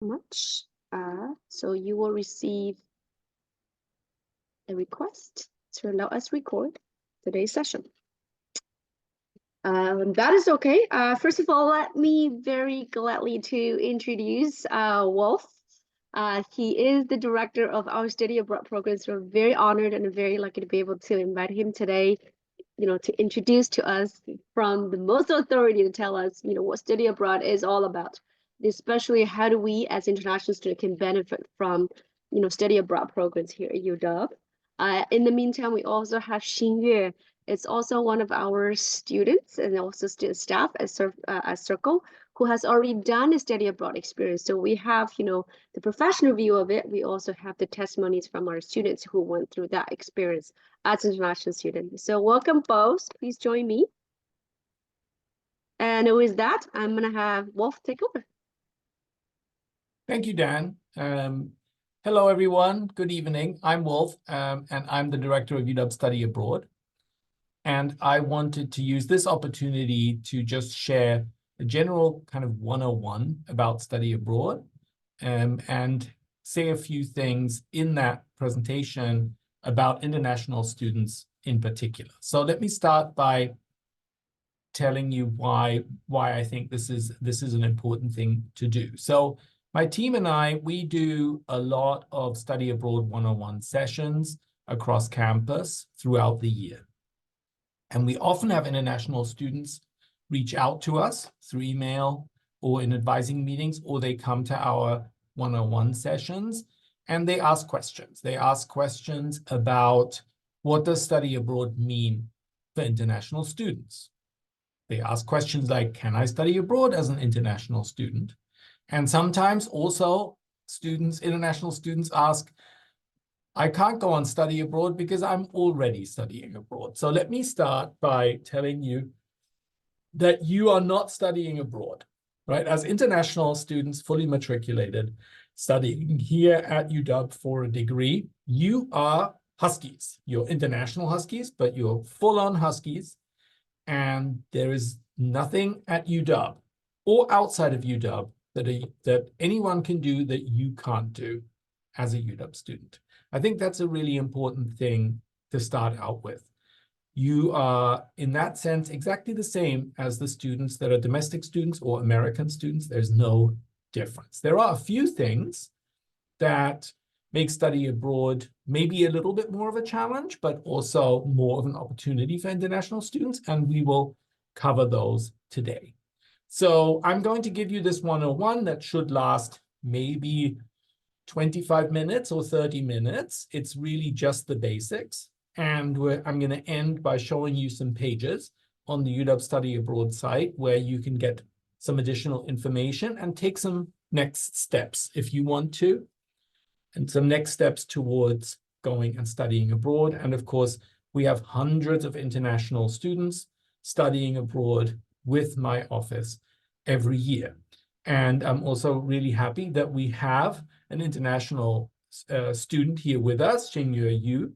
Much. So you will receive a request to allow us record today's session. That is okay. First of all, let me very gladly to introduce Wolf. He is the director of our study abroad program, so we're very honored and very lucky to be able to invite him today, to introduce to us from the most authority to tell us, what study abroad is all about, especially how do we as international students can benefit from, study abroad programs here at UW. In the meantime, we also have Xingyue. It's also one of our students and also student staff at Circle, who has already done a study abroad experience. So we have, the professional view of it. We also have the testimonies from our students who went through that experience as international students. So welcome both. Please join me. And with that, I'm gonna have Wolf take over. Thank you, Dan. Hello, everyone. Good evening. I'm Wolf, and I'm the director of UW Study Abroad. And I wanted to use this opportunity to just share a general kind of 101 about study abroad, and say a few things in that presentation about international students in particular. So let me start by telling you why I think this is an important thing to do. So my team and I, we do a lot of study abroad 101 sessions across campus throughout the year. And we often have international students reach out to us through email or in advising meetings, or they come to our 101 sessions and they ask questions. They ask questions about what does study abroad mean for international students. They ask questions like, can I study abroad as an international student? And sometimes also international students ask, I can't go on study abroad because I'm already studying abroad. So let me start by telling you that you are not studying abroad, right? As international students, fully matriculated, studying here at UW for a degree, you are Huskies. You're international Huskies, but you're full-on Huskies. And there is nothing at UW or outside of UW that anyone can do that you can't do as a UW student. I think that's a really important thing to start out with. You are, in that sense, exactly the same as the students that are domestic students or American students. There's no difference. There are a few things that make study abroad maybe a little bit more of a challenge, but also more of an opportunity for international students, and we will cover those today. So I'm going to give you this 101 that should last maybe 25 minutes or 30 minutes. It's really just the basics. And I'm going to end by showing you some pages on the UW Study Abroad site where you can get some additional information and take some next steps if you want to, and some next steps towards going and studying abroad. And of course, we have hundreds of international students studying abroad with my office every year. And I'm also really happy that we have an international student here with us, Xingyue Yu,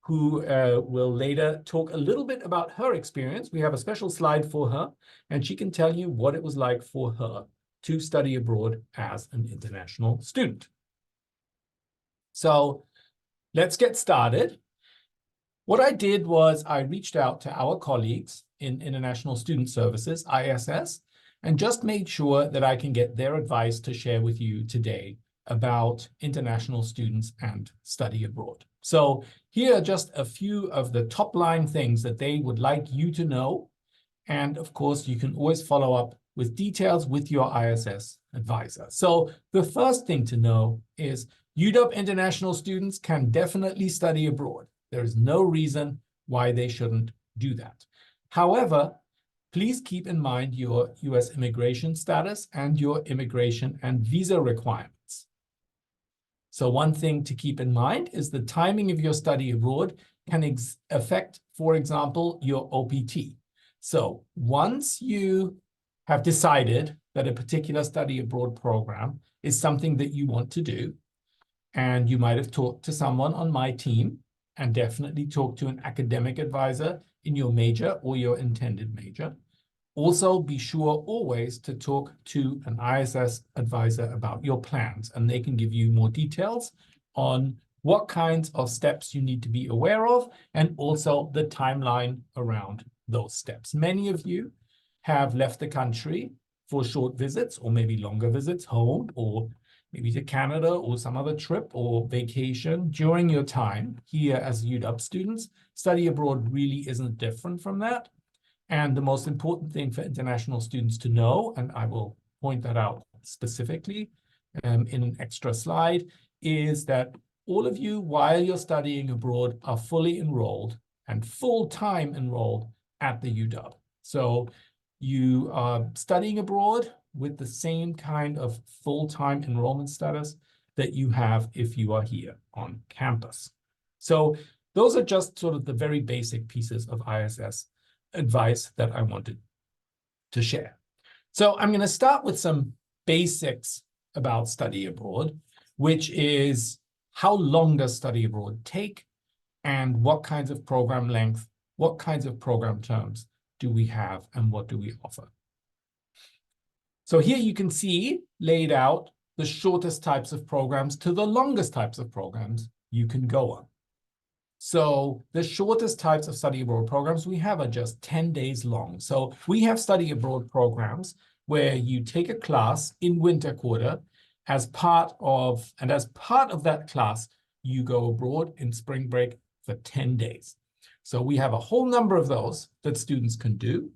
who will later talk a little bit about her experience. We have a special slide for her, and she can tell you what it was like for her to study abroad as an international student. So let's get started. What I did was I reached out to our colleagues in International Student Services, ISS, and just made sure that I can get their advice to share with you today about international students and study abroad. So here are just a few of the top line things that they would like you to know. And of course, you can always follow up with details with your ISS advisor. So the first thing to know is UW international students can definitely study abroad. There is no reason why they shouldn't do that. However, please keep in mind your US immigration status and your immigration and visa requirements. So one thing to keep in mind is the timing of your study abroad can affect, for example, your OPT. So once you have decided that a particular study abroad program is something that you want to do, and you might have talked to someone on my team and definitely talked to an academic advisor in your major or your intended major, Also, be sure always to talk to an ISS advisor about your plans, and they can give you more details on what kinds of steps you need to be aware of, and also the timeline around those steps. Many of you have left the country for short visits or maybe longer visits home, or maybe to Canada or some other trip or vacation during your time here as UW students. Study abroad really isn't different from that. And the most important thing for international students to know, and I will point that out specifically in an extra slide, is that all of you, while you're studying abroad, are fully enrolled and full-time enrolled at the UW. So you are studying abroad with the same kind of full-time enrollment status that you have if you are here on campus. So those are just sort of the very basic pieces of ISS advice that I wanted to share. So I'm going to start with some basics about study abroad, which is how long does study abroad take, and what kinds of program length, what kinds of program terms do we have, and what do we offer? So here you can see laid out the shortest types of programs to the longest types of programs you can go on. So the shortest types of study abroad programs we have are just 10 days long. So we have study abroad programs where you take a class in winter quarter as part of that class, you go abroad in spring break for 10 days. So we have a whole number of those that students can do,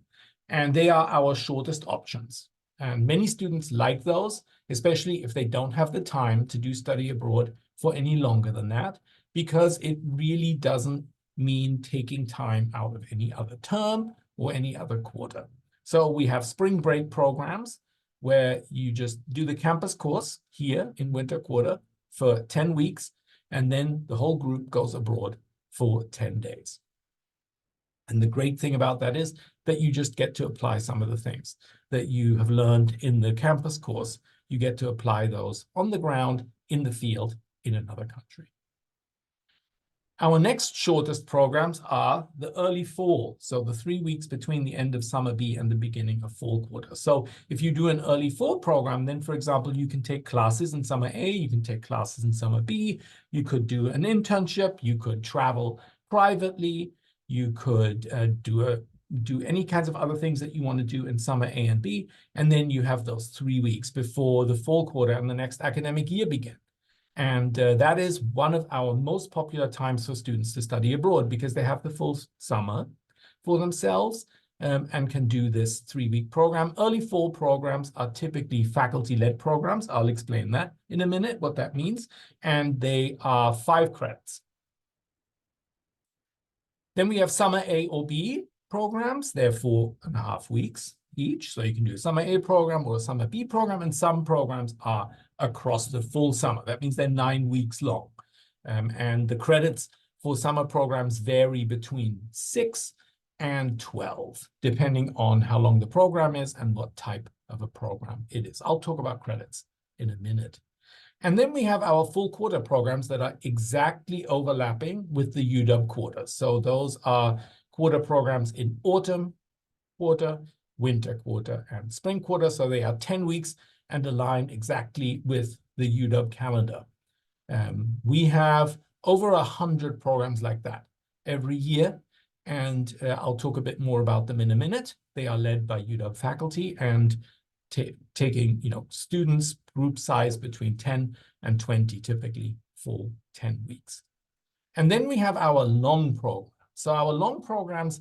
and they are our shortest options. And many students like those, especially if they don't have the time to do study abroad for any longer than that, because it really doesn't mean taking time out of any other term or any other quarter. So we have spring break programs where you just do the campus course here in winter quarter for 10 weeks, and then the whole group goes abroad for 10 days. And the great thing about that is that you just get to apply some of the things that you have learned in the campus course. You get to apply those on the ground, in the field, in another country. Our next shortest programs are the early fall, so the 3 weeks between the end of summer B and the beginning of fall quarter. So if you do an early fall program, then, for example, you can take classes in summer A, you can take classes in summer B, you could do an internship, you could travel privately, you could do any kinds of other things that you want to do in summer A and B, and then you have those 3 weeks before the fall quarter and the next academic year begin. And that is one of our most popular times for students to study abroad, because they have the full summer for themselves and can do this 3-week program. Early fall programs are typically faculty-led programs. I'll explain that in a minute, what that means. And they are 5 credits. Then we have summer A or B programs. They're 4.5 weeks each. So you can do a summer A program or a summer B program, and some programs are across the full summer. That means they're 9 weeks long. And the credits for summer programs vary between 6 and 12, depending on how long the program is and what type of a program it is. I'll talk about credits in a minute. And then we have our full quarter programs that are exactly overlapping with the UW quarter. So those are quarter programs in autumn quarter, winter quarter, and spring quarter. So they are 10 weeks and align exactly with the UW calendar. We have over 100 programs like that every year, and I'll talk a bit more about them in a minute. They are led by UW faculty and taking students group size between 10 and 20 typically for 10 weeks. And then we have our long program. So our long programs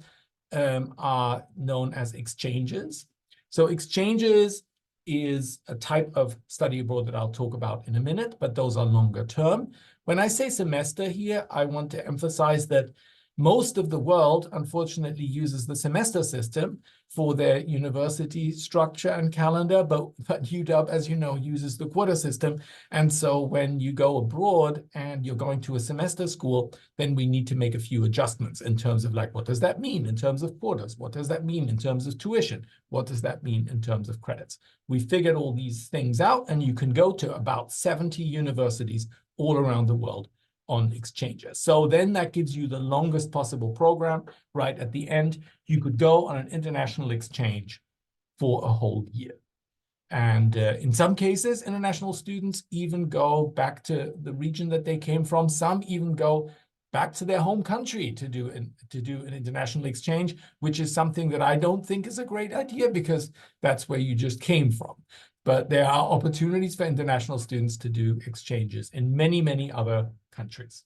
are known as exchanges. So exchanges is a type of study abroad that I'll talk about in a minute, but those are longer term. When I say semester here, I want to emphasize that most of the world, unfortunately, uses the semester system for their university structure and calendar, but UW, as you know, uses the quarter system. And so when you go abroad and you're going to a semester school, then we need to make a few adjustments in terms of, like, what does that mean in terms of quarters? What does that mean in terms of tuition? What does that mean in terms of credits? We figured all these things out, and you can go to about 70 universities all around the world on exchanges. So then that gives you the longest possible program right at the end. You could go on an international exchange for a whole year. And in some cases, international students even go back to the region that they came from. Some even go back to their home country to do an international exchange, which is something that I don't think is a great idea because that's where you just came from. But there are opportunities for international students to do exchanges in many, many other countries.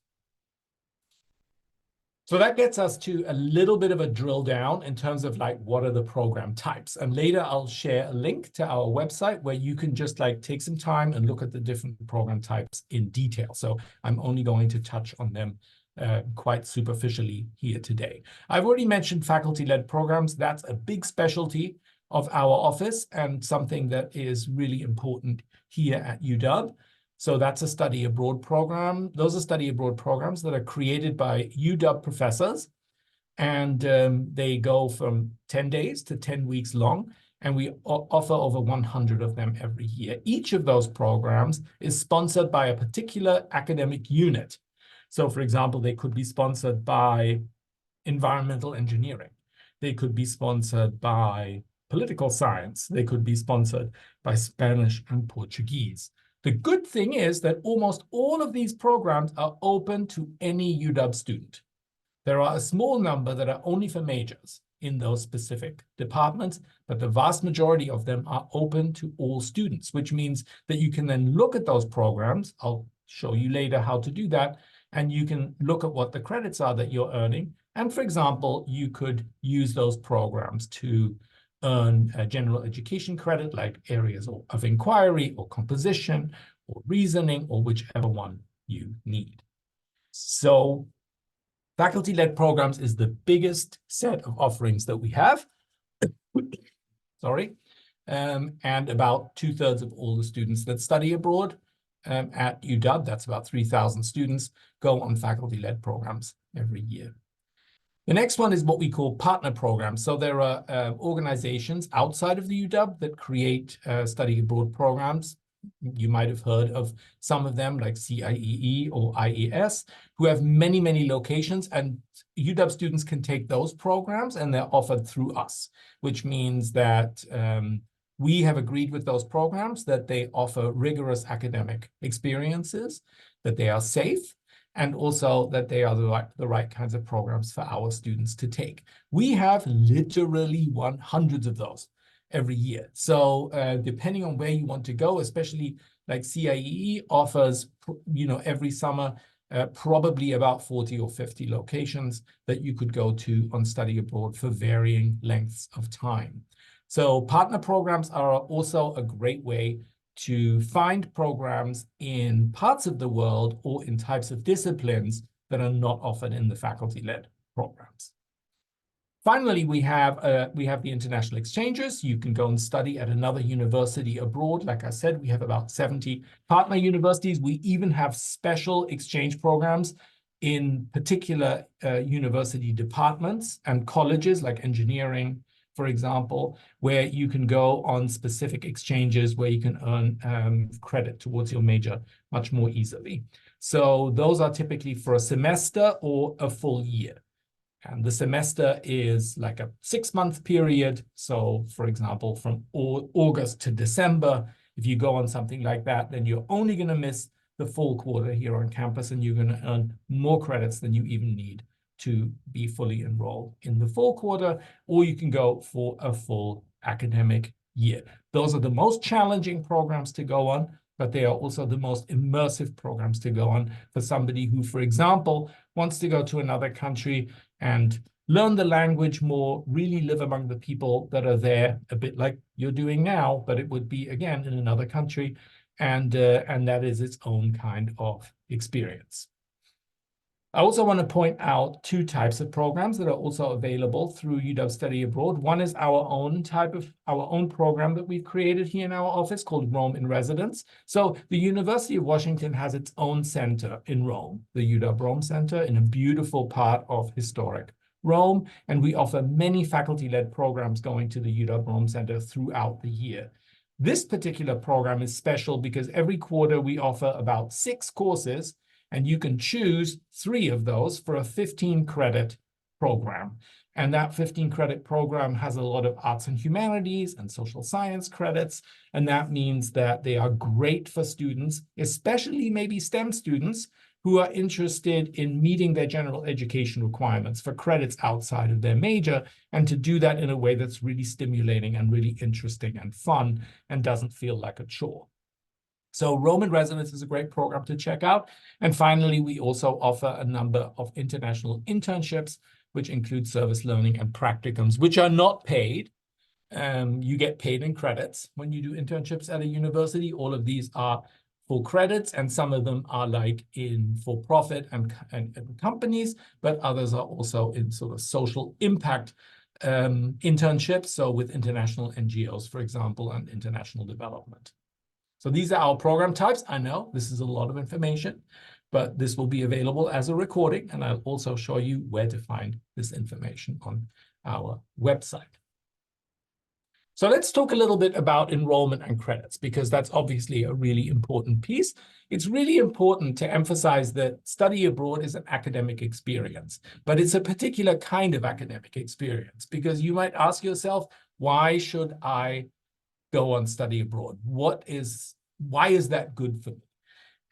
So that gets us to a little bit of a drill down in terms of like, what are the program types? And later I'll share a link to our website where you can just like take some time and look at the different program types in detail. So I'm only going to touch on them quite superficially here today. I've already mentioned faculty-led programs. That's a big specialty of our office and something that is really important here at UW. So that's a study abroad program. Those are study abroad programs that are created by UW professors, and they go from 10 days to 10 weeks long, and we offer over 100 of them every year. Each of those programs is sponsored by a particular academic unit. So, for example, they could be sponsored by environmental engineering. They could be sponsored by political science. They could be sponsored by Spanish and Portuguese. The good thing is that almost all of these programs are open to any UW student. There are a small number that are only for majors in those specific departments, but the vast majority of them are open to all students, which means that you can then look at those programs. I'll show you later how to do that, and you can look at what the credits are that you're earning. And for example, you could use those programs to earn a general education credit, like areas of inquiry or composition or reasoning or whichever one you need. So faculty-led programs is the biggest set of offerings that we have. Sorry. And about 2/3 of all the students that study abroad at UW, that's about 3,000 students, go on faculty-led programs every year. The next one is what we call partner programs. So there are organizations outside of the UW that create study abroad programs. You might have heard of some of them like CIEE or IES, who have many, many locations, and UW students can take those programs and they're offered through us, which means that we have agreed with those programs that they offer rigorous academic experiences, that they are safe, and also that they are the right kinds of programs for our students to take. We have literally hundreds of those every year. So depending on where you want to go, especially like CIEE offers, every summer, probably about 40 or 50 locations that you could go to on study abroad for varying lengths of time. So partner programs are also a great way to find programs in parts of the world or in types of disciplines that are not offered in the faculty-led programs. Finally, we have the international exchanges. You can go and study at another university abroad. Like I said, we have about 70 partner universities. We even have special exchange programs in particular university departments and colleges like engineering, for example, where you can go on specific exchanges where you can earn credit towards your major much more easily. So those are typically for a semester or a full year. And the semester is like a 6-month period. So for example, from August to December, if you go on something like that, then you're only going to miss the full quarter here on campus, and you're going to earn more credits than you even need to be fully enrolled in the full quarter, or you can go for a full academic year. Those are the most challenging programs to go on, but they are also the most immersive programs to go on for somebody who, for example, wants to go to another country and learn the language more, really live among the people that are there, a bit like you're doing now, but it would be, again, in another country, and that is its own kind of experience. I also want to point out 2 types of programs that are also available through UW Study Abroad. One is our own program that we've created here in our office called Rome in Residence. So the University of Washington has its own center in Rome, the UW Rome Center, in a beautiful part of historic Rome. And we offer many faculty-led programs going to the UW Rome Center throughout the year. This particular program is special because every quarter we offer about 6 courses, and you can choose 3 of those for a 15-credit program. And that 15 credit program has a lot of arts and humanities and social science credits. And that means that they are great for students, especially maybe STEM students who are interested in meeting their general education requirements for credits outside of their major, and to do that in a way that's really stimulating and really interesting and fun and doesn't feel like a chore. So Rome in Residence is a great program to check out. And finally, we also offer a number of international internships, which include service learning and practicums, which are not paid. You get paid in credits when you do internships at a university. All of these are full credits, and some of them are like in for-profit and companies, but others are also in sort of social impact internships, so with international NGOs, for example, and international development. So these are our program types. I know this is a lot of information, but this will be available as a recording, and I'll also show you where to find this information on our website. So let's talk a little bit about enrollment and credits, because that's obviously a really important piece. It's really important to emphasize that study abroad is an academic experience, but it's a particular kind of academic experience, because you might ask yourself, why should I go on study abroad? Why is that good for me?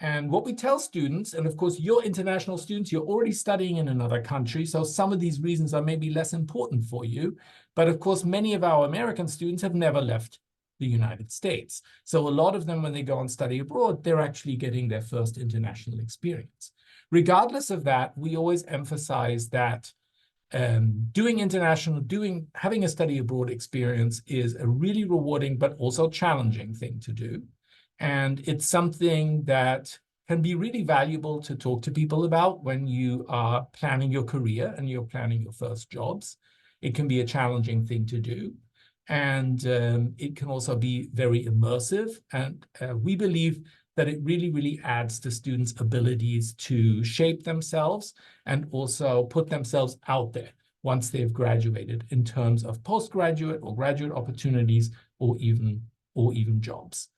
And what we tell students, and of course, you're international students, you're already studying in another country, so some of these reasons are maybe less important for you. But of course, many of our American students have never left the United States. So a lot of them, when they go and study abroad, they're actually getting their first international experience. Regardless of that, we always emphasize that having a study abroad experience is a really rewarding but also challenging thing to do. And it's something that can be really valuable to talk to people about when you are planning your career and you're planning your first jobs. It can be a challenging thing to do. And it can also be very immersive. And we believe that it really, really adds to students' abilities to shape themselves and also put themselves out there once they've graduated in terms of postgraduate or graduate opportunities or even jobs.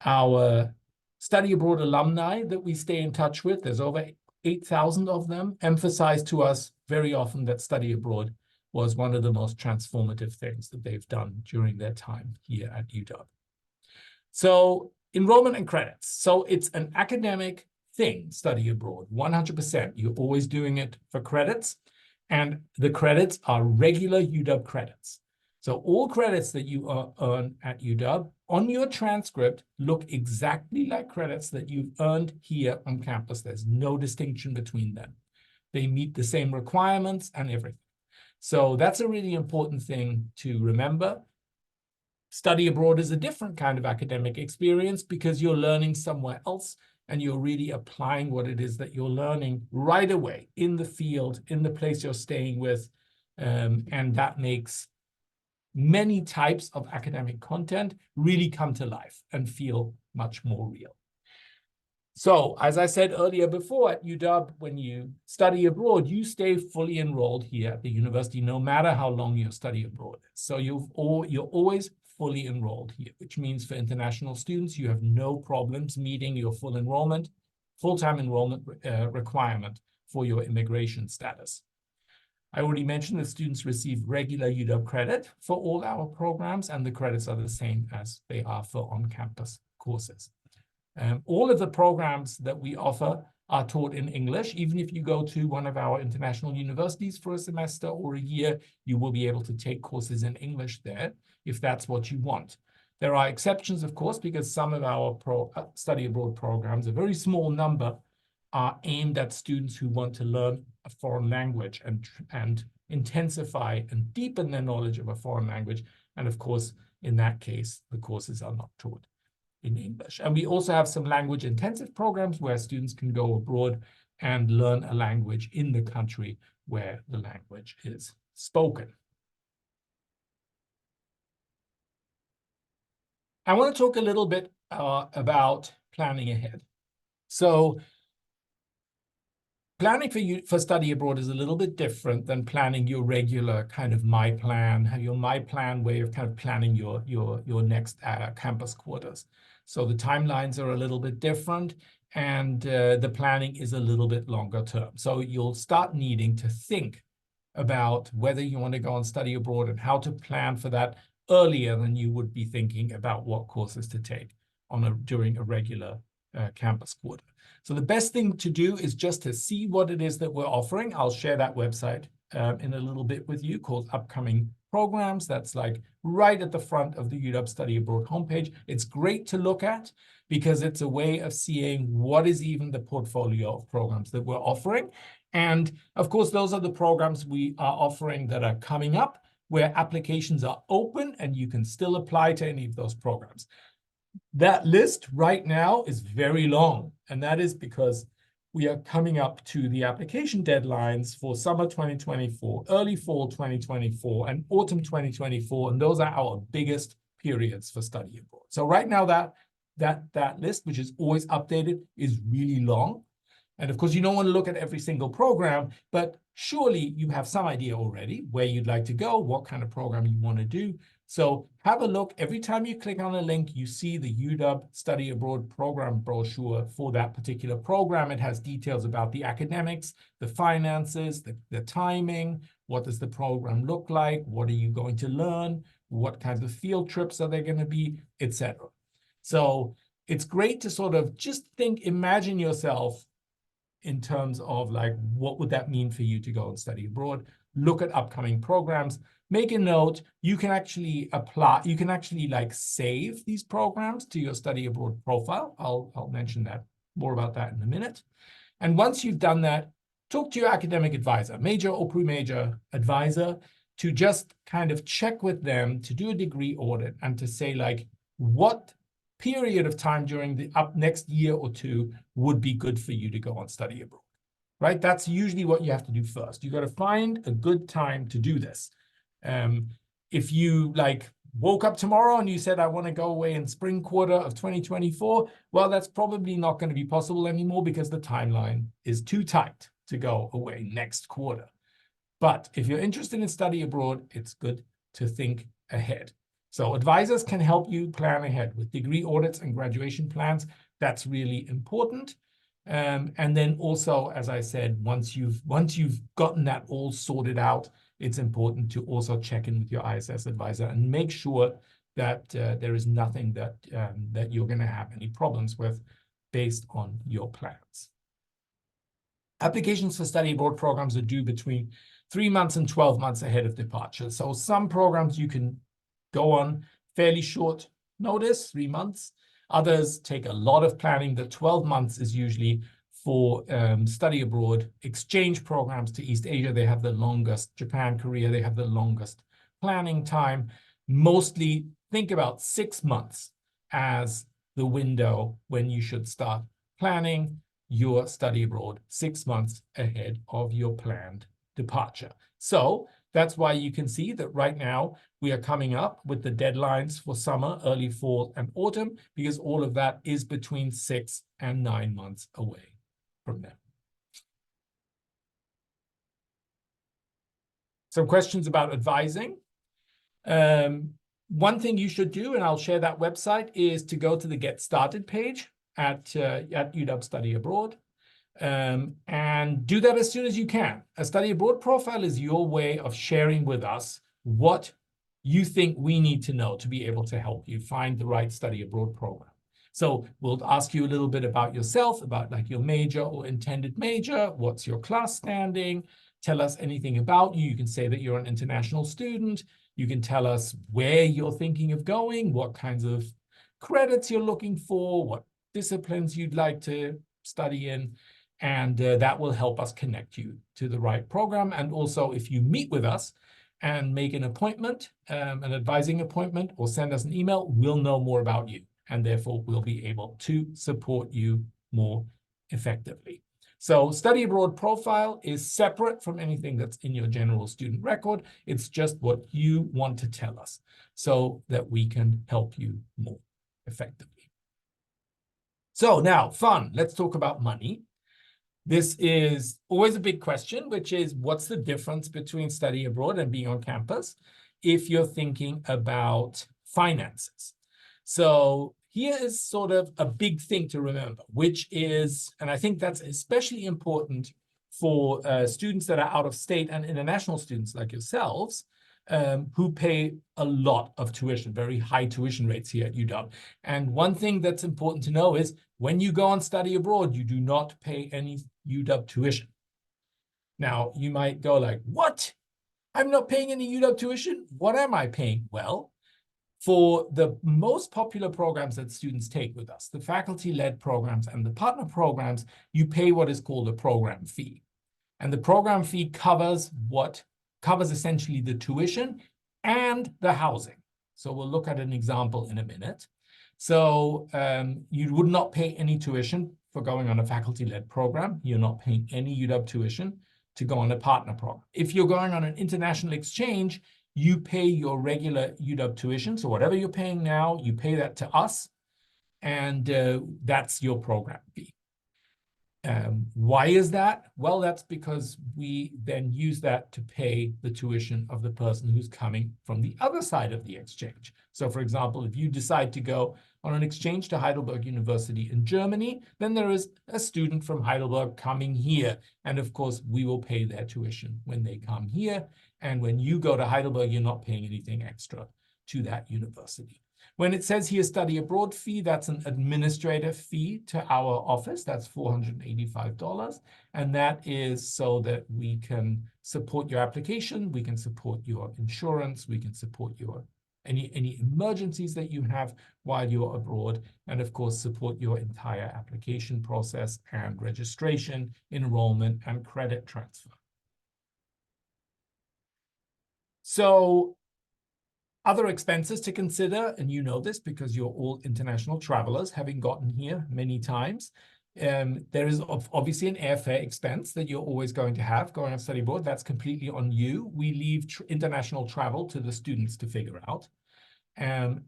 Our study abroad alumni that we stay in touch with, there's over 8,000 of them, emphasize to us very often that study abroad was one of the most transformative things that they've done during their time here at UW. So enrollment and credits. So it's an academic thing, study abroad, 100%. You're always doing it for credits, and the credits are regular UW credits. So all credits that you earn at UW on your transcript look exactly like credits that you've earned here on campus. There's no distinction between them. They meet the same requirements and everything. So that's a really important thing to remember. Study abroad is a different kind of academic experience because you're learning somewhere else and you're really applying what it is that you're learning right away in the field, in the place you're staying with. And that makes many types of academic content really come to life and feel much more real. So, as I said earlier before, at UW, when you study abroad, you stay fully enrolled here at the university, no matter how long your study abroad is. So you're always fully enrolled here, which means for international students, you have no problems meeting your full-time enrollment requirement for your immigration status. I already mentioned that students receive regular UW credit for all our programs, and the credits are the same as they are for on-campus courses. All of the programs that we offer are taught in English. Even if you go to one of our international universities for a semester or a year, you will be able to take courses in English there if that's what you want. There are exceptions, of course, because some of our study abroad programs, a very small number, are aimed at students who want to learn a foreign language and intensify and deepen their knowledge of a foreign language. And of course, in that case, the courses are not taught in English. And we also have some language intensive programs where students can go abroad and learn a language in the country where the language is spoken. I want to talk a little bit about planning ahead. So planning for study abroad is a little bit different than planning your regular kind of my plan way of kind of planning your next campus quarters. So the timelines are a little bit different, and the planning is a little bit longer term. So you'll start needing to think about whether you want to go and study abroad and how to plan for that earlier than you would be thinking about what courses to take during a regular campus quarter. So the best thing to do is just to see what it is that we're offering. I'll share that website in a little bit with you, called Upcoming Programs. That's like right at the front of the UW Study Abroad homepage. It's great to look at because it's a way of seeing what is even the portfolio of programs that we're offering. And of course, those are the programs we are offering that are coming up, where applications are open and you can still apply to any of those programs. That list right now is very long, and that is because we are coming up to the application deadlines for summer 2024, early fall 2024, and autumn 2024, and those are our biggest periods for study abroad. So right now that list, which is always updated, is really long. And of course, you don't want to look at every single program, but surely you have some idea already where you'd like to go, what kind of program you want to do. So have a look. Every time you click on a link, you see the UW Study Abroad program brochure for that particular program. It has details about the academics, the finances, the timing, what does the program look like, what are you going to learn, what kinds of field trips are there going to be, etc. So it's great to sort of just imagine yourself in terms of like, what would that mean for you to go and study abroad? Look at upcoming programs, make a note. You can actually apply, you can actually like save these programs to your study abroad profile. I'll mention that more about that in a minute. And once you've done that, talk to your academic advisor, major or pre-major advisor, to just kind of check with them to do a degree audit and to say like, what period of time during the next year or two would be good for you to go and study abroad, right? That's usually what you have to do first. You got to find a good time to do this. If you like woke up tomorrow and you said, I want to go away in spring quarter of 2024, well, that's probably not going to be possible anymore because the timeline is too tight to go away next quarter. But if you're interested in study abroad, it's good to think ahead. So advisors can help you plan ahead with degree audits and graduation plans. That's really important. And then also, as I said, once you've gotten that all sorted out, it's important to also check in with your ISS advisor and make sure that there is nothing that you're going to have any problems with based on your plans. Applications for study abroad programs are due between 3 months and 12 months ahead of departure. So some programs you can go on fairly short notice, 3 months. Others take a lot of planning. The 12 months is usually for study abroad exchange programs to East Asia. They have the longest, Japan, Korea, they have the longest planning time. Mostly think about 6 months as the window when you should start planning your study abroad, 6 months ahead of your planned departure. So that's why you can see that right now we are coming up with the deadlines for summer, early fall, and autumn, because all of that is between 6 and 9 months away from now. Some questions about advising. One thing you should do, and I'll share that website, is to go to the Get Started page at UW Study Abroad. And do that as soon as you can. A study abroad profile is your way of sharing with us what you think we need to know to be able to help you find the right study abroad program. So we'll ask you a little bit about yourself, about like your major or intended major, what's your class standing, tell us anything about you. You can say that you're an international student. You can tell us where you're thinking of going, what kinds of credits you're looking for, what disciplines you'd like to study in. And that will help us connect you to the right program. And also, if you meet with us and make an appointment, an advising appointment, or send us an email, we'll know more about you. And therefore, we'll be able to support you more effectively. So study abroad profile is separate from anything that's in your general student record. It's just what you want to tell us so that we can help you more effectively. So now, fun. Let's talk about money. This is always a big question, which is what's the difference between study abroad and being on campus if you're thinking about finances? So here is sort of a big thing to remember, which is, and I think that's especially important for students that are out of state and international students like yourselves, who pay a lot of tuition, very high tuition rates here at UW. And one thing that's important to know is when you go on study abroad, you do not pay any UW tuition. Now, you might go like, what? I'm not paying any UW tuition? What am I paying? Well, for the most popular programs that students take with us, the faculty-led programs and the partner programs, you pay what is called a program fee. And the program fee covers essentially the tuition and the housing. So we'll look at an example in a minute. So you would not pay any tuition for going on a faculty-led program. You're not paying any UW tuition to go on a partner program. If you're going on an international exchange, you pay your regular UW tuition. So whatever you're paying now, you pay that to us, and that's your program fee. Why is that? Well, that's because we then use that to pay the tuition of the person who's coming from the other side of the exchange. So for example, if you decide to go on an exchange to Heidelberg University in Germany, then there is a student from Heidelberg coming here. And of course, we will pay their tuition when they come here. And when you go to Heidelberg, you're not paying anything extra to that university. When it says here study abroad fee, that's an administrative fee to our office. That's $485. And that is so that we can support your application, we can support your insurance, we can support your any emergencies that you have while you're abroad, and of course support your entire application process and registration, enrollment, and credit transfer. So other expenses to consider, and you know this because you're all international travelers, having gotten here many times. There is obviously an airfare expense that you're always going to have going on study abroad. That's completely on you. We leave international travel to the students to figure out.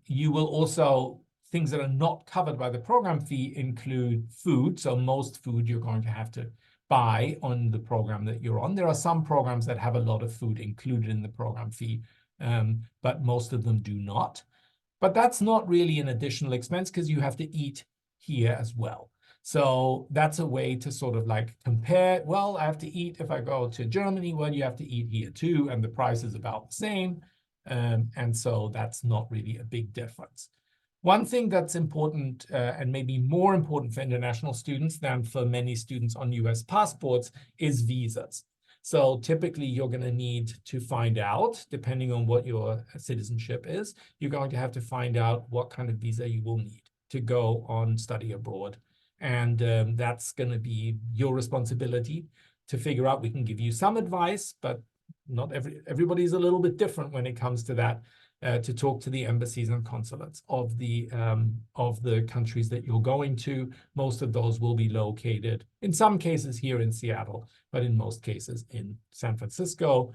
You will also, things that are not covered by the program fee include food. So most food you're going to have to buy on the program that you're on. There are some programs that have a lot of food included in the program fee, but most of them do not. But that's not really an additional expense because you have to eat here as well. So that's a way to sort of like compare, well, I have to eat if I go to Germany, well, you have to eat here too, and the price is about the same. And so that's not really a big difference. One thing that's important, and maybe more important for international students than for many students on US passports, is visas. So typically you're going to need to find out, depending on what your citizenship is, you're going to have to find out what kind of visa you will need to go on study abroad. And that's going to be your responsibility to figure out. We can give you some advice, but not everybody's a little bit different when it comes to that, to talk to the embassies and consulates of the countries that you're going to. Most of those will be located, in some cases here in Seattle, but in most cases in San Francisco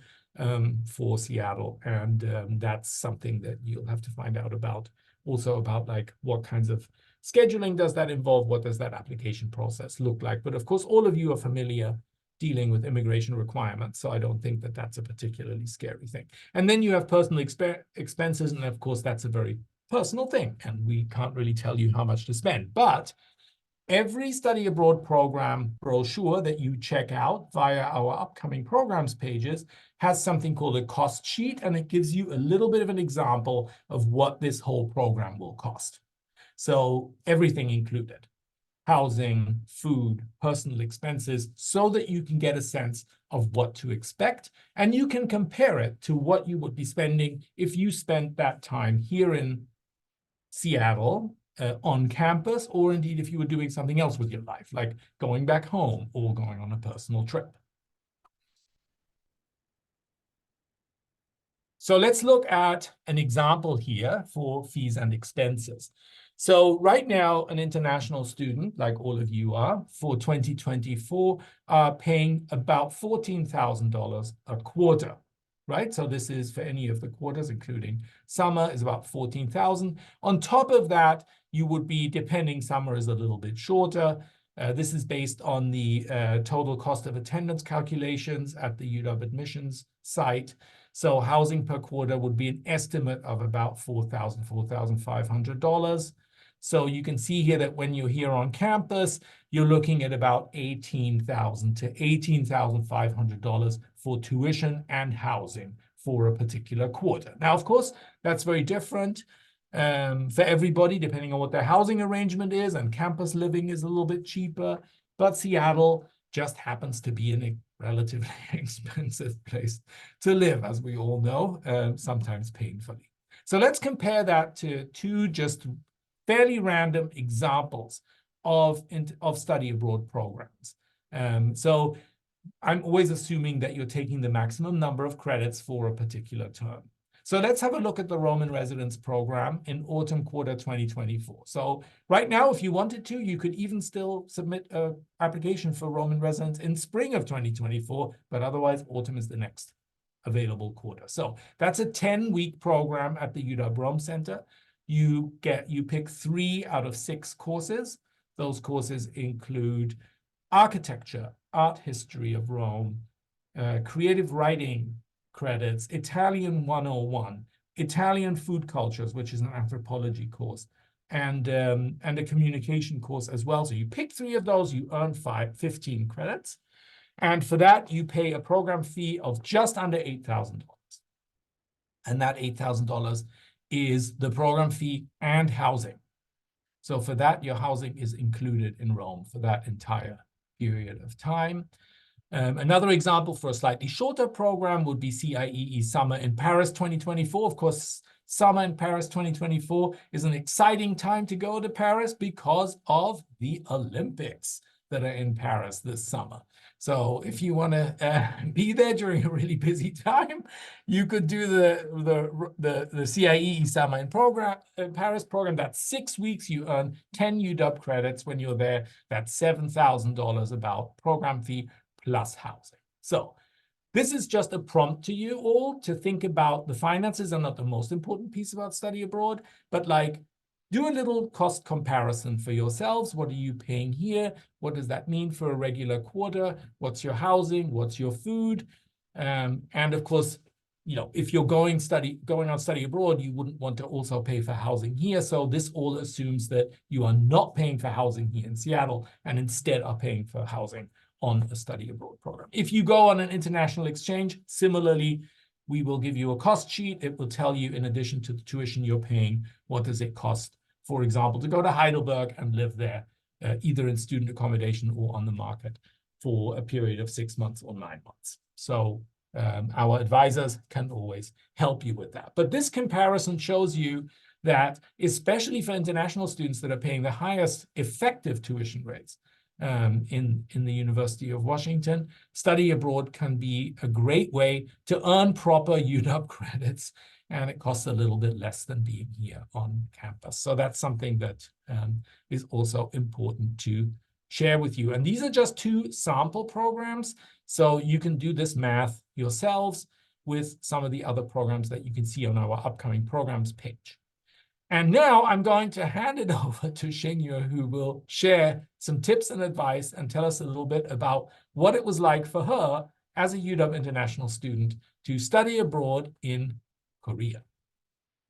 for Seattle. And that's something that you'll have to find out about. Also about like what kinds of scheduling does that involve? What does that application process look like? But of course, all of you are familiar dealing with immigration requirements, so I don't think that that's a particularly scary thing. And then you have personal expenses, and of course, that's a very personal thing, and we can't really tell you how much to spend. But every study abroad program brochure that you check out via our upcoming programs pages has something called a cost sheet, and it gives you a little bit of an example of what this whole program will cost. So everything included: housing, food, personal expenses, so that you can get a sense of what to expect. And you can compare it to what you would be spending if you spent that time here in Seattle on campus, or indeed if you were doing something else with your life, like going back home or going on a personal trip. So let's look at an example here for fees and expenses. So right now, an international student, like all of you are, for 2024, are paying about $14,000 a quarter, right? So this is for any of the quarters, including summer, is about $14,000. On top of that, you would be, depending, summer is a little bit shorter. This is based on the total cost of attendance calculations at the UW admissions site. So housing per quarter would be an estimate of about $4,000, $4,500. So you can see here that when you're here on campus, you're looking at about $18,000 to $18,500 for tuition and housing for a particular quarter. Now, of course, that's very different for everybody, depending on what their housing arrangement is, and campus living is a little bit cheaper, but Seattle just happens to be a relatively expensive place to live, as we all know, sometimes painfully. So let's compare that to two just fairly random examples of study abroad programs. So I'm always assuming that you're taking the maximum number of credits for a particular term. So let's have a look at the Roman residence program in autumn quarter 2024. So right now, if you wanted to, you could even still submit an application for Roman residence in spring of 2024, but otherwise autumn is the next available quarter. So that's a 10-week program at the UW Rome Center. You pick 3 out of 6 courses. Those courses include architecture, art history of Rome, creative writing credits, Italian 101, Italian food cultures, which is an anthropology course, and a communication course as well. So you pick 3 of those, you earn 15 credits. And for that, you pay a program fee of just under $8,000. And that $8,000 is the program fee and housing. So for that, your housing is included in Rome for that entire period of time. Another example for a slightly shorter program would be CIEE Summer in Paris 2024. Of course, Summer in Paris 2024 is an exciting time to go to Paris because of the Olympics that are in Paris this summer. So if you want to be there during a really busy time, you could do the CIEE Summer in Paris program. That's 6 weeks. You earn 10 UW credits when you're there. That's $7,000 about program fee plus housing. So this is just a prompt to you all to think about the finances are not the most important piece about study abroad, but like do a little cost comparison for yourselves. What are you paying here? What does that mean for a regular quarter? What's your housing? What's your food? And of course, if you're going on study abroad, you wouldn't want to also pay for housing here. So this all assumes that you are not paying for housing here in Seattle and instead are paying for housing on a study abroad program. If you go on an international exchange, similarly, we will give you a cost sheet. It will tell you, in addition to the tuition you're paying, what does it cost, for example, to go to Heidelberg and live there, either in student accommodation or on the market for a period of 6 months or 9 months. So our advisors can always help you with that. But this comparison shows you that, especially for international students that are paying the highest effective tuition rates, in the University of Washington, study abroad can be a great way to earn proper UW credits, and it costs a little bit less than being here on campus. So that's something that is also important to share with you. And these are just 2 sample programs, so you can do this math yourselves with some of the other programs that you can see on our upcoming programs page. And now I'm going to hand it over to Xingyu, who will share some tips and advice and tell us a little bit about what it was like for her as a UW international student to study abroad in Korea.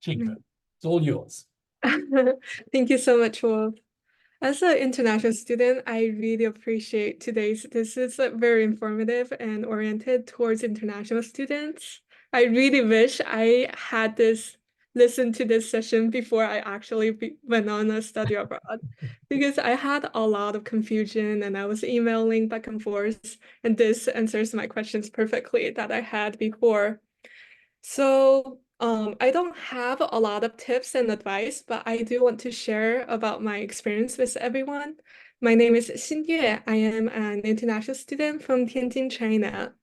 Xingyu, it's all yours. Thank you so much, Wolf. As an international student, I really appreciate this is very informative and oriented towards international students. I really wish I had listened to this session before I actually went on a study abroad, because I had a lot of confusion and I was emailing back and forth, and this answers my questions perfectly that I had before. So I don't have a lot of tips and advice, but I do want to share about my experience with everyone. My name is Xinye. I am an international student from Tianjin, China.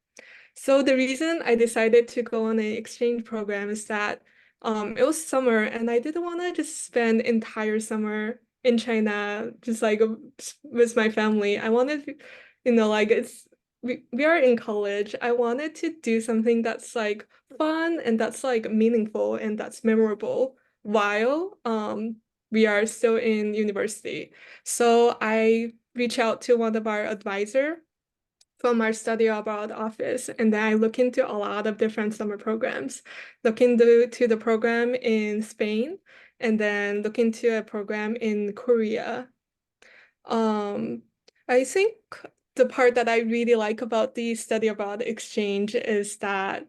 So the reason I decided to go on an exchange program is that it was summer and I didn't want to just spend entire summer in China just like with my family. I wanted, like we are in college. I wanted to do something that's like fun and that's like meaningful and that's memorable while we are still in university. So I reached out to one of our advisor from our study abroad office, and then I look into a lot of different summer programs. Look into the program in Spain, and then look into a program in Korea. I think the part that I really like about the study abroad exchange is that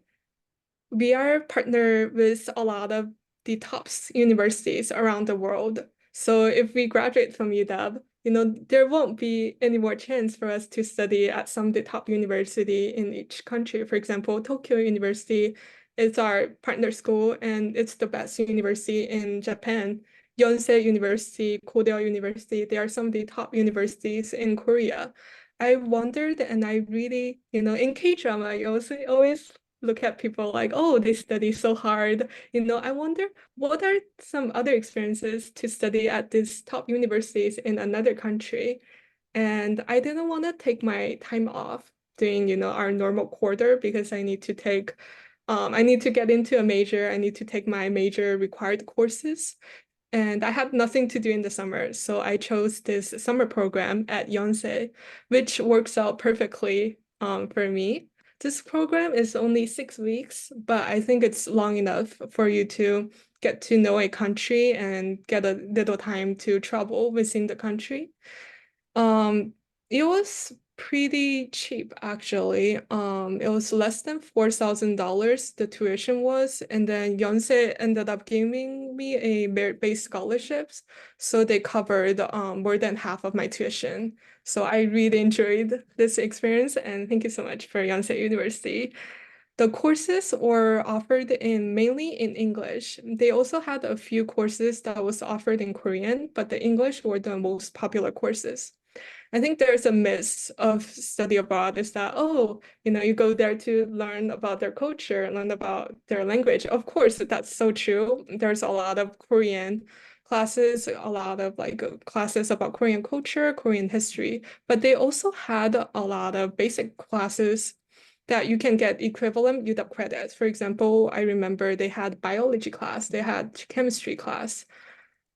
we are partnered with a lot of the top universities around the world. So if we graduate from UW, there won't be any more chance for us to study at some of the top university in each country. For example, Tokyo University is our partner school, and it's the best university in Japan. Yonsei University, Korea University, they are some of the top universities in Korea. I wondered, and I really, in K-drama, I also always look at people like, oh, they study so hard. I wonder what are some other experiences to study at these top universities in another country. And I didn't want to take my time off doing, our normal quarter because I need to get into a major. I need to take my major required courses. And I had nothing to do in the summer, so I chose this summer program at Yonsei, which works out perfectly for me. This program is only 6 weeks, but I think it's long enough for you to get to know a country and get a little time to travel within the country. It was pretty cheap actually. It was less than $4,000 the tuition was, and then Yonsei ended up giving me a merit-based scholarships, so they covered more than half of my tuition. So I really enjoyed this experience, and thank you so much for Yonsei University. The courses were offered mainly in English. They also had a few courses that was offered in Korean, but the English were the most popular courses. I think there's a myth of study abroad is that, oh, you go there to learn about their culture, learn about their language. Of course, that's so true. There's a lot of Korean classes, a lot of classes about Korean culture, Korean history, but they also had a lot of basic classes that you can get equivalent UW credits. For example, I remember they had biology class, they had chemistry class.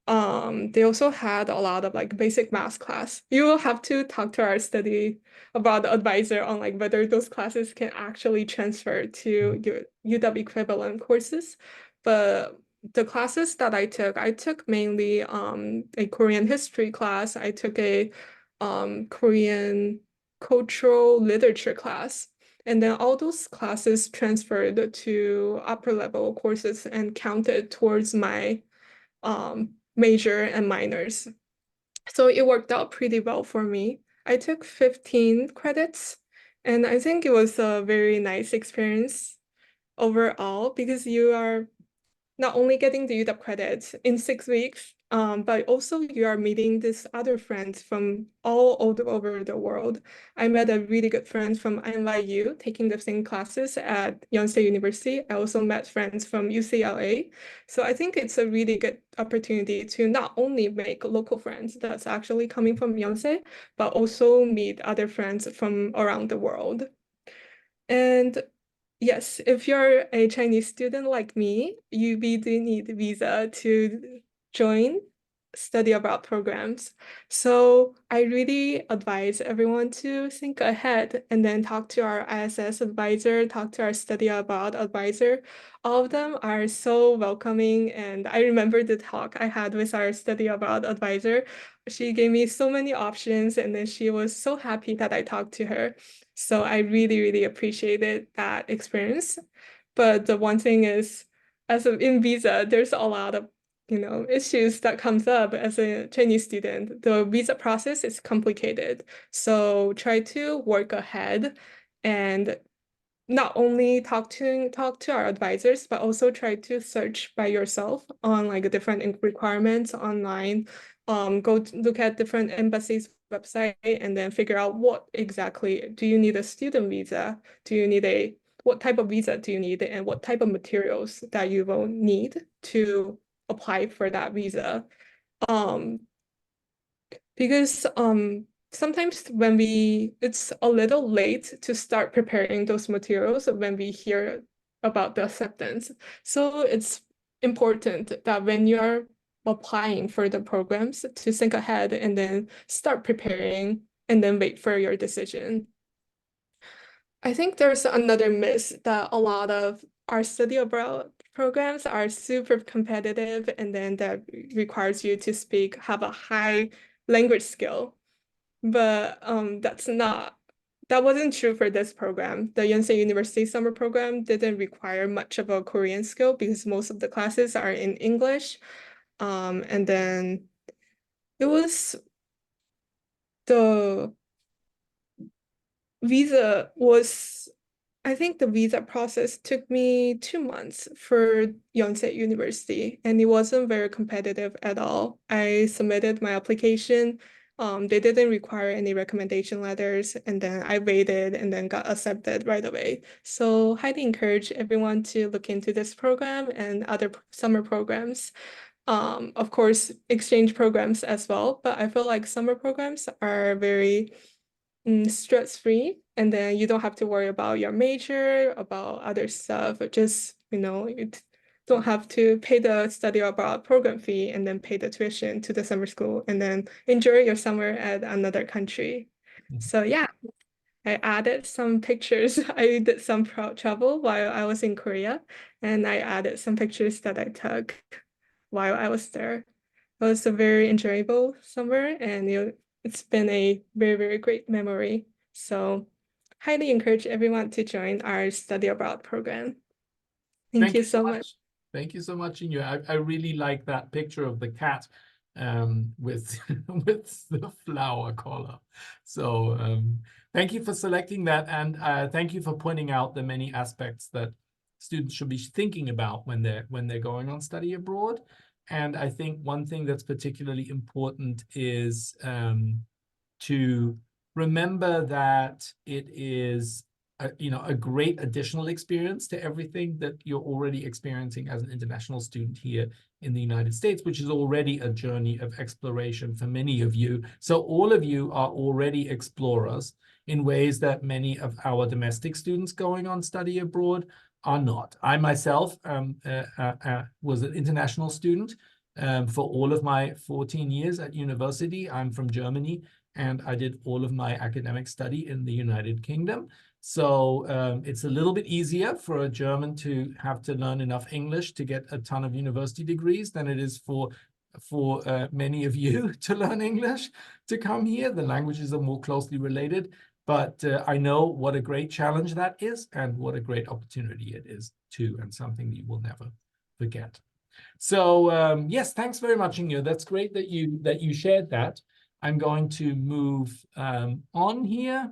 They also had a lot of basic math class. You will have to talk to our study about the advisor on whether those classes can actually transfer to your UW equivalent courses. But the classes that I took mainly a Korean history class. I took a Korean cultural literature class. And then all those classes transferred to upper level courses and counted towards my major and minors. So it worked out pretty well for me. I took 15 credits, and I think it was a very nice experience overall because you are not only getting the UW credits in 6 weeks, but also you are meeting these other friends from all over the world. I met a really good friend from NYU taking the same classes at Yonsei University. I also met friends from UCLA. So I think it's a really good opportunity to not only make local friends that's actually coming from Yonsei, but also meet other friends from around the world. And yes, if you're a Chinese student like me, you do need a visa to join study abroad programs. So I really advise everyone to think ahead and then talk to our ISS advisor, talk to our study abroad advisor. All of them are so welcoming. And I remember the talk I had with our study abroad advisor. She gave me so many options, and then she was so happy that I talked to her. So I really, really appreciated that experience. But the one thing is, in visa, there's a lot of issues that comes up as a Chinese student. The visa process is complicated. So try to work ahead and not only talk to our advisors, but also try to search by yourself on different requirements online. Go look at different embassies website and then figure out what exactly do you need a student visa? Do you need what type of visa do you need and what type of materials that you will need to apply for that visa? Because sometimes it's a little late to start preparing those materials when we hear about the acceptance. So it's important that when you are applying for the programs to think ahead and then start preparing and then wait for your decision. I think there's another myth that a lot of our study abroad programs are super competitive, and then that requires you to have a high language skill. But that wasn't true for this program. The Yonsei University summer program didn't require much of a Korean skill because most of the classes are in English. And then it was the visa was, I think the visa process took me 2 months for Yonsei University, and it wasn't very competitive at all. I submitted my application. They didn't require any recommendation letters, and then I waited and then got accepted right away. So highly encourage everyone to look into this program and other summer programs. Of course, exchange programs as well, but I feel like summer programs are very stress-free, and then you don't have to worry about your major, about other stuff. Just, you don't have to pay the study abroad program fee and then pay the tuition to the summer school and then enjoy your summer at another country. So yeah, I added some pictures. I did some travel while I was in Korea, and I added some pictures that I took while I was there. It was a very enjoyable summer, and it's been a very, very great memory. So highly encourage everyone to join our study abroad program. Thank you so much. Thank you so much, Inyo. I really like that picture of the cat with with the flower collar. So thank you for selecting that, and thank you for pointing out the many aspects that students should be thinking about when they're going on study abroad. And I think one thing that's particularly important is to remember that it is a great additional experience to everything that you're already experiencing as an international student here in the United States, which is already a journey of exploration for many of you. So all of you are already explorers in ways that many of our domestic students going on study abroad are not. I myself was an international student for all of my 14 years at university. I'm from Germany, and I did all of my academic study in the United Kingdom. So it's a little bit easier for a German to have to learn enough English to get a ton of university degrees than it is for many of you to learn English to come here. The languages are more closely related, but I know what a great challenge that is and what a great opportunity it is too, and something you will never forget. So yes, thanks very much, Inyo. That's great that you shared that. I'm going to move on here.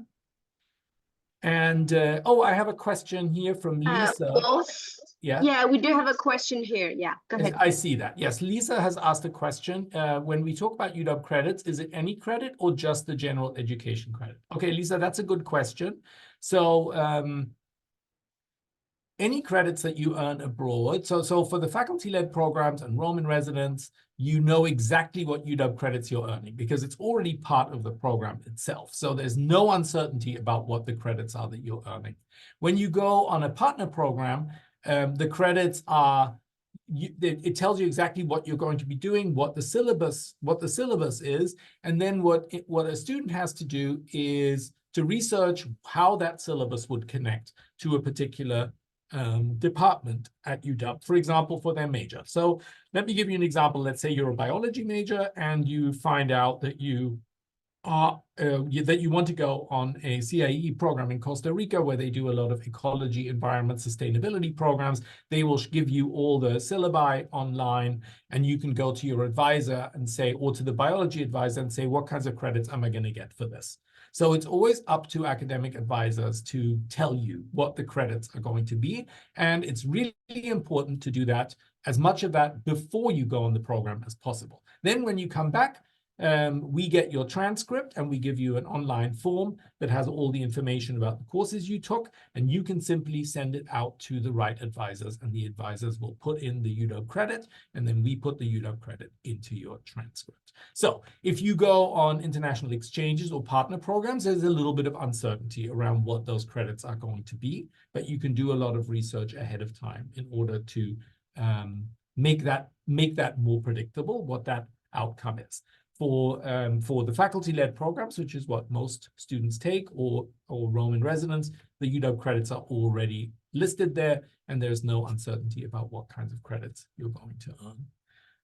And I have a question here from Lisa. Yeah, we do have a question here. Yeah, go ahead. I see that. Yes, Lisa has asked a question. When we talk about UW credits, is it any credit or just the general education credit? Okay, Lisa, that's a good question. So any credits that you earn abroad, so for the faculty-led programs and Roman residents, you know exactly what UW credits you're earning because it's already part of the program itself. So there's no uncertainty about what the credits are that you're earning. When you go on a partner program, the credits are, it tells you exactly what you're going to be doing, what the syllabus is, and then what a student has to do is to research how that syllabus would connect to a particular department at UW, for example, for their major. So let me give you an example. Let's say you're a biology major and you find out that you want to go on a CIE program in Costa Rica where they do a lot of ecology, environment, sustainability programs. They will give you all the syllabi online, and you can go to your advisor and say, or to the biology advisor and say, what kinds of credits am I going to get for this? So it's always up to academic advisors to tell you what the credits are going to be. And it's really important to do that, as much of that before you go on the program as possible. Then when you come back, we get your transcript and we give you an online form that has all the information about the courses you took, and you can simply send it out to the right advisors, and the advisors will put in the UW credit, and then we put the UW credit into your transcript. So if you go on international exchanges or partner programs, there's a little bit of uncertainty around what those credits are going to be, but you can do a lot of research ahead of time in order to make that more predictable, what that outcome is. For the faculty-led programs, which is what most students take, or Roman residents, the UW credits are already listed there, and there's no uncertainty about what kinds of credits you're going to earn.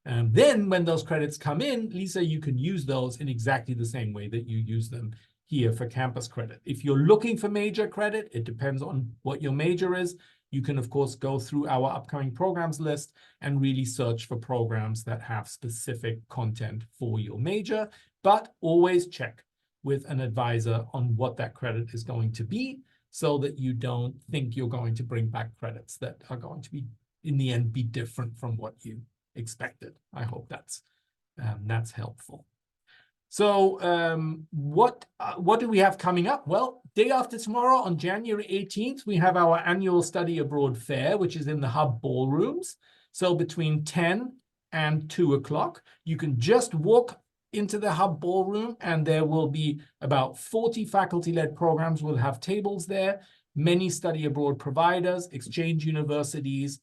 And then when those credits come in, Lisa, you can use those in exactly the same way that you use them here for campus credit. If you're looking for major credit, it depends on what your major is. You can, of course, go through our upcoming programs list and really search for programs that have specific content for your major, but always check with an advisor on what that credit is going to be so that you don't think you're going to bring back credits that are going to be, in the end, be different from what you expected. I hope that's helpful. So what do we have coming up? Well, day after tomorrow on January 18th, we have our annual Study Abroad Fair, which is in the Hub ballrooms. So between 10 and 2 o'clock, you can just walk into the Hub ballroom and there will be about 40 faculty-led programs. We'll have tables there, many study abroad providers, exchange universities,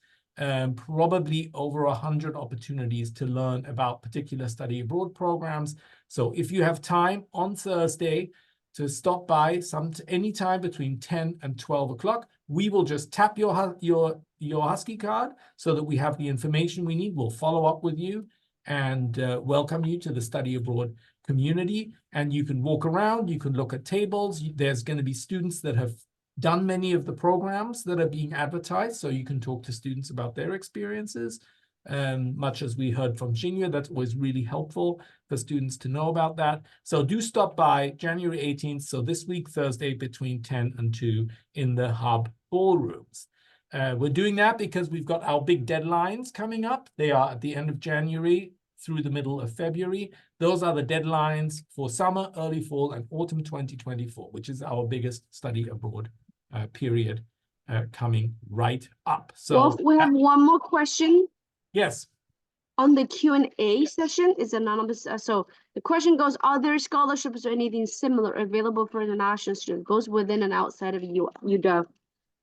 probably over 100 opportunities to learn about particular study abroad programs. So if you have time on Thursday to stop by any time between 10 and 12 o'clock, we will just tap your Husky card so that we have the information we need. We'll follow up with you and welcome you to the study abroad community. And you can walk around, you can look at tables. There's going to be students that have done many of the programs that are being advertised, so you can talk to students about their experiences. Much as we heard from Xingyu, that's always really helpful for students to know about that. So do stop by January 18th, so this week, Thursday, between 10 and 2 in the Hub ballrooms. We're doing that because we've got our big deadlines coming up. They are at the end of January through the middle of February. Those are the deadlines for summer, early fall, and autumn 2024, which is our biggest study abroad period coming right up. So Wolf, we have one more question. Yes. On the Q&A session is anonymous. So the question goes, are there scholarships or anything similar available for international students, goes within and outside of UW?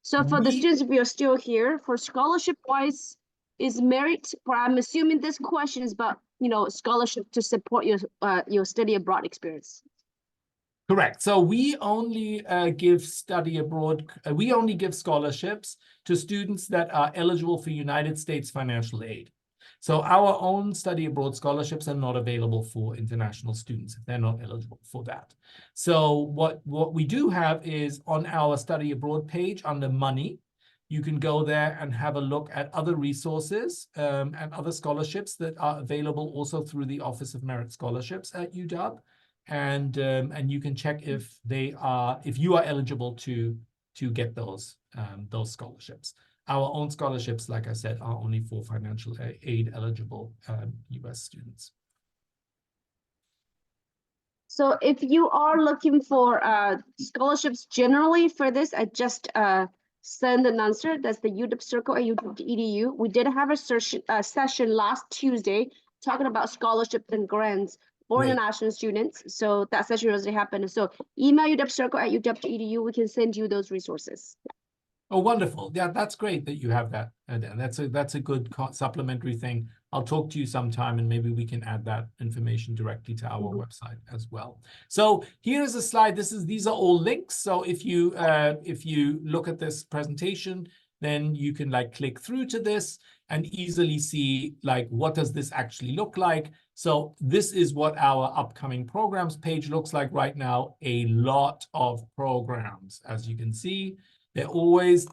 So for the students, if you're still here, for scholarship-wise, is merit, I'm assuming this question is about, scholarship to support your study abroad experience. Correct. So we only give scholarships to students that are eligible for United States financial aid. So our own study abroad scholarships are not available for international students if they're not eligible for that. So what we do have is on our study abroad page under money, you can go there and have a look at other resources and other scholarships that are available also through the Office of Merit Scholarships at UW. And you can check if you are eligible to get those scholarships. Our own scholarships, like I said, are only for financial aid eligible US students. So if you are looking for scholarships generally for this, I just send an answer. That's the UW Circle at UW.edu. We did have a session last Tuesday talking about scholarships and grants for international students. So that session already happened. So email UW Circle at UW.edu. We can send you those resources. Oh, wonderful. Yeah, that's great that you have that. And that's a good supplementary thing. I'll talk to you sometime and maybe we can add that information directly to our website as well. So here's a slide. These are all links. So if you look at this presentation, then you can click through to this and easily see what does this actually look like. So this is what our upcoming programs page looks like right now. A lot of programs, as you can see. They're always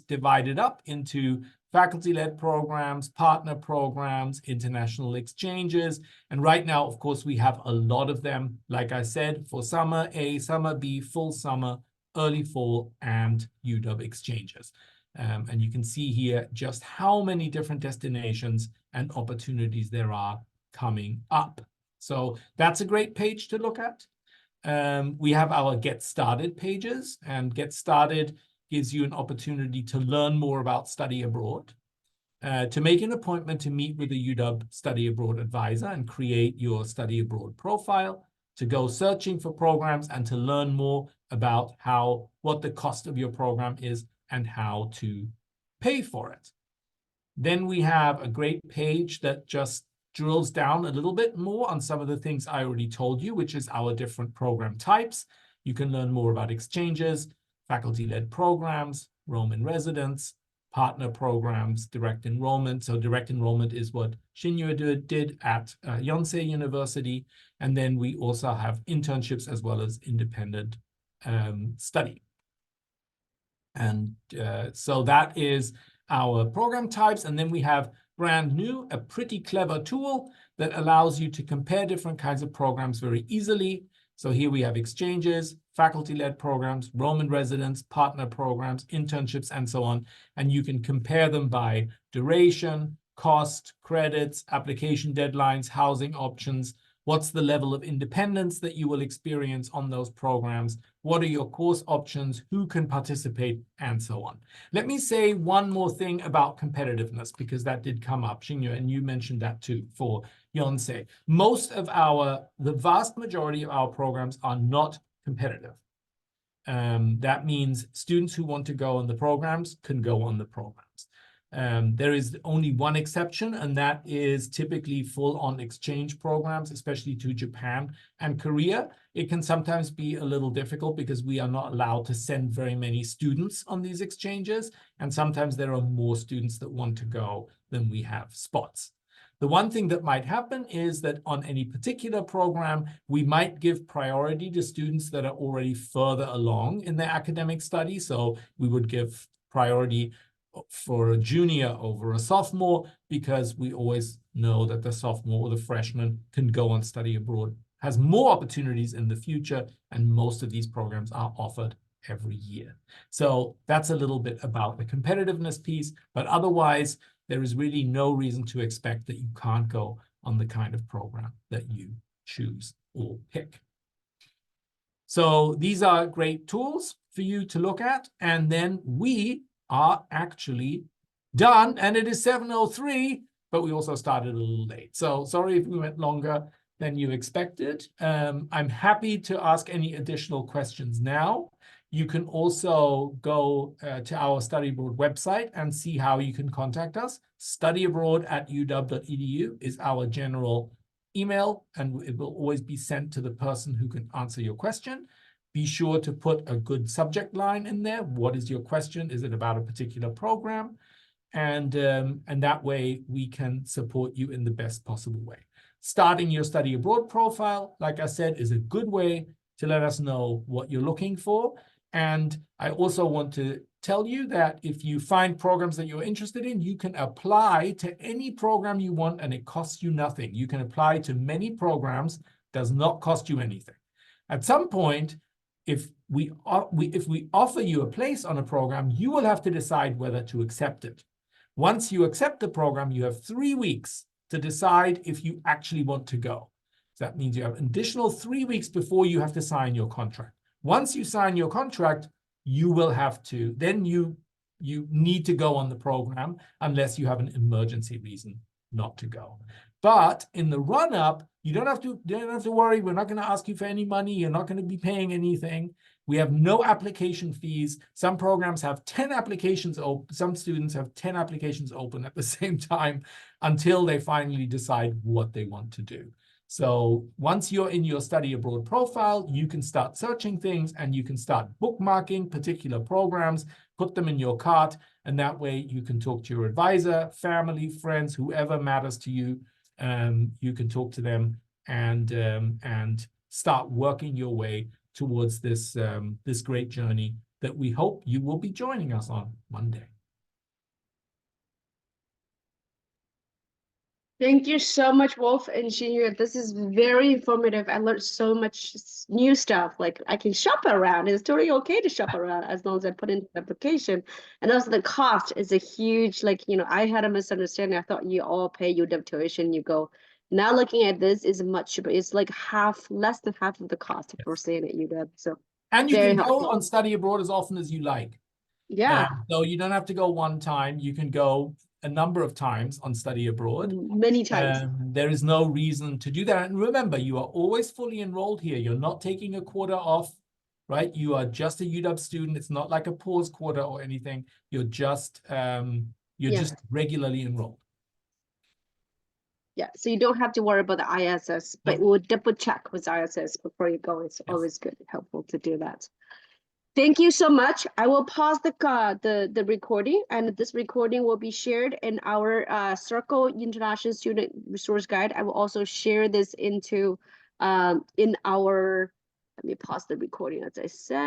divided up into faculty-led programs, partner programs, international exchanges. And right now, of course, we have a lot of them, like I said, for summer A, summer B, full summer, early fall, and UW exchanges. And you can see here just how many different destinations and opportunities there are coming up. So that's a great page to look at. We have our Get Started pages, and Get Started gives you an opportunity to learn more about study abroad, to make an appointment to meet with a UW study abroad advisor and create your study abroad profile, to go searching for programs and to learn more about what the cost of your program is and how to pay for it. Then we have a great page that just drills down a little bit more on some of the things I already told you, which is our different program types. You can learn more about exchanges, faculty-led programs, Rome in residence, partner programs, direct enrollment. So direct enrollment is what Shinyu did at Yonsei University. And then we also have internships as well as independent study. And so that is our program types. And then we have brand new, a pretty clever tool that allows you to compare different kinds of programs very easily. So here we have exchanges, faculty-led programs, Roman residence, partner programs, internships, and so on. And you can compare them by duration, cost, credits, application deadlines, housing options. What's the level of independence that you will experience on those programs? What are your course options? Who can participate? And so on. Let me say one more thing about competitiveness, because that did come up, Shinyu, and you mentioned that too for Yonsei. The vast majority of our programs are not competitive. That means students who want to go on the programs can go on the programs. There is only one exception, and that is typically full-on exchange programs, especially to Japan and Korea. It can sometimes be a little difficult because we are not allowed to send very many students on these exchanges, and sometimes there are more students that want to go than we have spots. The one thing that might happen is that on any particular program, we might give priority to students that are already further along in their academic study. So we would give priority for a junior over a sophomore, because we always know that the sophomore or the freshman can go on study abroad, has more opportunities in the future, and most of these programs are offered every year. So that's a little bit about the competitiveness piece, but otherwise, there is really no reason to expect that you can't go on the kind of program that you choose or pick. So these are great tools for you to look at. And then we are actually done, and it is 7:03, but we also started a little late. So sorry if we went longer than you expected. I'm happy to ask any additional questions now. You can also go to our Study Abroad website and see how you can contact us. studyabroad@uw.edu is our general email, and it will always be sent to the person who can answer your question. Be sure to put a good subject line in there. What is your question? Is it about a particular program? And that way we can support you in the best possible way. Starting your study abroad profile, like I said, is a good way to let us know what you're looking for. And I also want to tell you that if you find programs that you're interested in, you can apply to any program you want, and it costs you nothing. You can apply to many programs, does not cost you anything. At some point, if we offer you a place on a program, you will have to decide whether to accept it. Once you accept the program, you have 3 weeks to decide if you actually want to go. So that means you have an additional 3 weeks before you have to sign your contract. Once you sign your contract, you will have to, then you need to go on the program unless you have an emergency reason not to go. But in the run-up, you don't have to worry. We're not going to ask you for any money. You're not going to be paying anything. We have no application fees. Some programs have 10 applications open. Some students have 10 applications open at the same time until they finally decide what they want to do. So once you're in your study abroad profile, you can start searching things, and you can start bookmarking particular programs, put them in your cart, and that way you can talk to your advisor, family, friends, whoever matters to you. You can talk to them and start working your way towards this great journey that we hope you will be joining us on Monday. Thank you so much, Wolf and Shinyu. This is very informative. I learned so much new stuff. Like, I can shop around. It's totally okay to shop around as long as I put in the application. And also the cost is a huge, like, I had a misunderstanding. I thought you all pay UW tuition, you go. Now looking at this is much cheaper. It's like less than half of the cost if we're staying at UW. So And you very can go helpful. on study abroad as often as you like. Yeah. So you don't have to go one time. You can go a number of times on study abroad. Many times. There is no reason to do that. And remember, you are always fully enrolled here. You're not taking a quarter off, right? You are just a UW student. It's not like a pause quarter or anything. You're just just regularly enrolled. Yeah, so you don't have to worry about the ISS, but we'll double check with ISS before you go. It's always good, helpful to do that. Thank you so much. I will pause the recording, and this recording will be shared in our Circle International Student Resource Guide. I will also share this into in our. Let me pause the recording as I said.